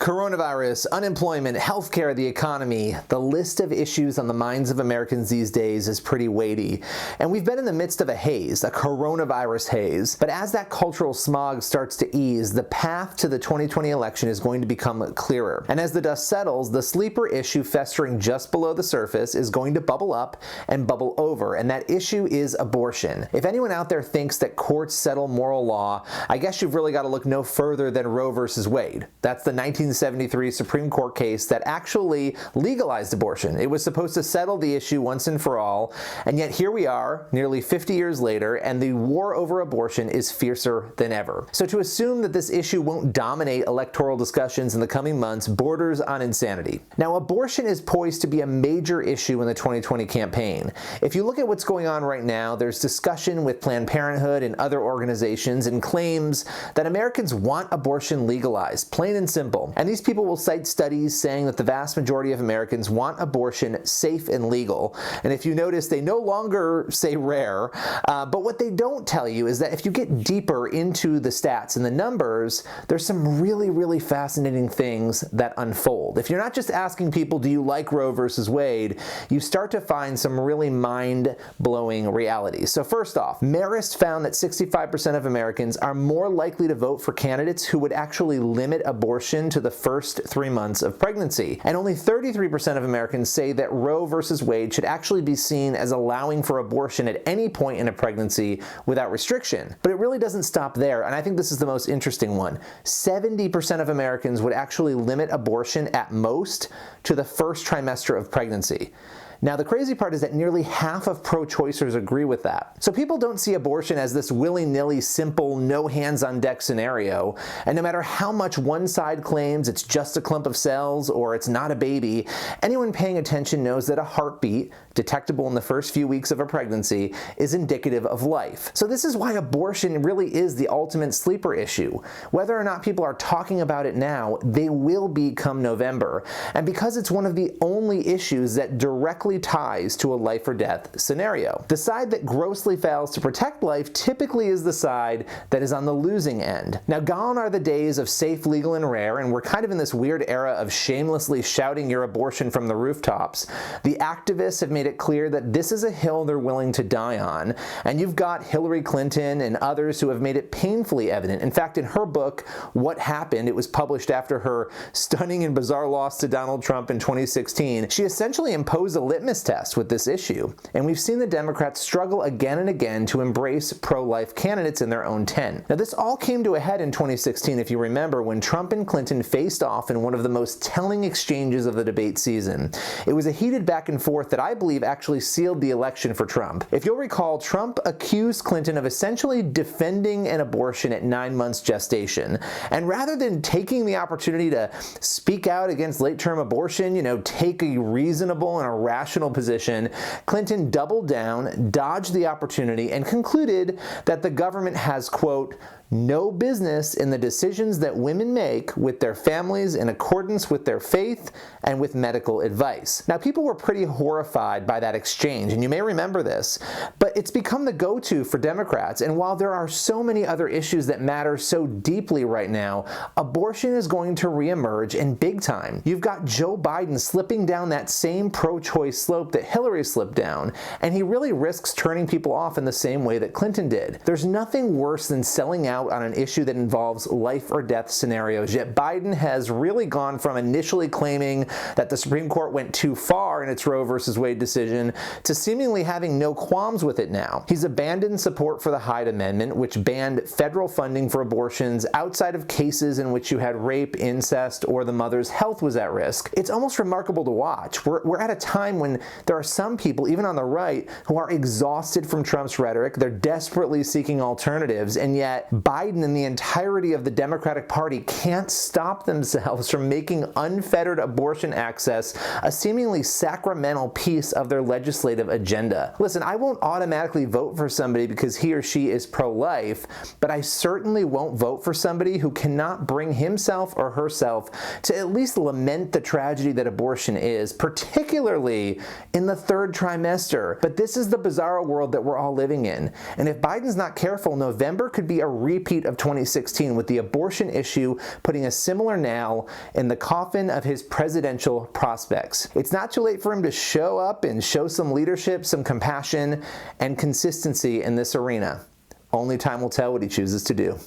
Coronavirus, unemployment, healthcare, the economy. The list of issues on the minds of Americans these days is pretty weighty. And we've been in the midst of a haze, a coronavirus haze. But as that cultural smog starts to ease, the path to the 2020 election is going to become clearer. And as the dust settles, the sleeper issue festering just below the surface is going to bubble up and bubble over. And that issue is abortion. If anyone out there thinks that courts settle moral law, I guess you've really got to look no further than Roe versus Wade. That's the 1973 Supreme Court case that actually legalized abortion. It was supposed to settle the issue once and for all, and yet here we are, nearly 50 years later, and the war over abortion is fiercer than ever. So to assume that this issue won't dominate electoral discussions in the coming months borders on insanity. Now, abortion is poised to be a major issue in the 2020 campaign. If you look at what's going on right now, there's discussion with Planned Parenthood and other organizations and claims that Americans want abortion legalized, plain and simple. And these people will cite studies saying that the vast majority of Americans want abortion safe and legal. And if you notice, they no longer say rare, but what they don't tell you is that if you get deeper into the stats and the numbers, there's some really, really fascinating things that unfold. If you're not just asking people, do you like Roe versus Wade, you start to find some really mind-blowing realities. So first off, Marist found that 65% of Americans are more likely to vote for candidates who would actually limit abortion to the first 3 months of pregnancy. And only 33% of Americans say that Roe versus Wade should actually be seen as allowing for abortion at any point in a pregnancy without restriction. But it really doesn't stop there, and I think this is the most interesting one. 70% of Americans would actually limit abortion at most to the first trimester of pregnancy. Now, the crazy part is that nearly half of pro-choicers agree with that. So people don't see abortion as this willy-nilly, simple, no hands-on-deck scenario, and no matter how much one side claims it's just a clump of cells or it's not a baby, anyone paying attention knows that a heartbeat, detectable in the first few weeks of a pregnancy, is indicative of life. So this is why abortion really is the ultimate sleeper issue. Whether or not people are talking about it now, they will be come November. And because it's one of the only issues that directly ties to a life or death scenario. The side that grossly fails to protect life typically is the side that is on the losing end. Now, gone are the days of safe, legal, and rare, and we're kind of in this weird era of shamelessly shouting your abortion from the rooftops. The activists have made it clear that this is a hill they're willing to die on, and you've got Hillary Clinton and others who have made it painfully evident. In fact, in her book, What Happened, it was published after her stunning and bizarre loss to Donald Trump in 2016, she essentially imposed a litmus test with this issue, and we've seen the Democrats struggle again and again to embrace pro-life candidates in their own tent. Now, this all came to a head in 2016, if you remember, when Trump and Clinton faced off in one of the most telling exchanges of the debate season. It was a heated back and forth that I believe actually sealed the election for Trump. If you'll recall, Trump accused Clinton of essentially defending an abortion at 9 months gestation, and rather than taking the opportunity to speak out against late-term abortion, take a reasonable and a rational position, Clinton doubled down, dodged the opportunity, and concluded that the government has, quote, no business in the decisions that women make with their families in accordance with their faith and with medical advice. Now, people were pretty horrified by that exchange, and you may remember this, but it's become the go-to for Democrats, and while there are so many other issues that matter so deeply right now, abortion is going to reemerge in big time. You've got Joe Biden slipping down that same pro-choice slope that Hillary slipped down, and he really risks turning people off in the same way that Clinton did. There's nothing worse than selling out on an issue that involves life or death scenarios, yet Biden has really gone from initially claiming that the Supreme Court went too far in its Roe versus Wade decision to seemingly having no qualms with it now. He's abandoned support for the Hyde Amendment, which banned federal funding for abortions outside of cases in which you had rape, incest, or the mother's health was at risk. It's almost remarkable to watch. We're at a time when there are some people, even on the right, who are exhausted from Trump's rhetoric. They're desperately seeking alternatives, and yet Biden and the entirety of the Democratic Party can't stop themselves from making unfettered abortion access a seemingly sacramental piece of their legislative agenda. Listen, I won't automatically vote for somebody because he or she is pro-life, but I certainly won't vote for somebody who cannot bring himself or herself to at least lament the tragedy that abortion is, particularly in the third trimester. But this is the bizarre world that we're all living in. And if Biden's not careful, November could be a repeat of 2016, with the abortion issue putting a similar nail in the coffin of his presidential prospects. It's not too late for him to show up and show some leadership, some compassion, and consistency in this arena. Only time will tell what he chooses to do.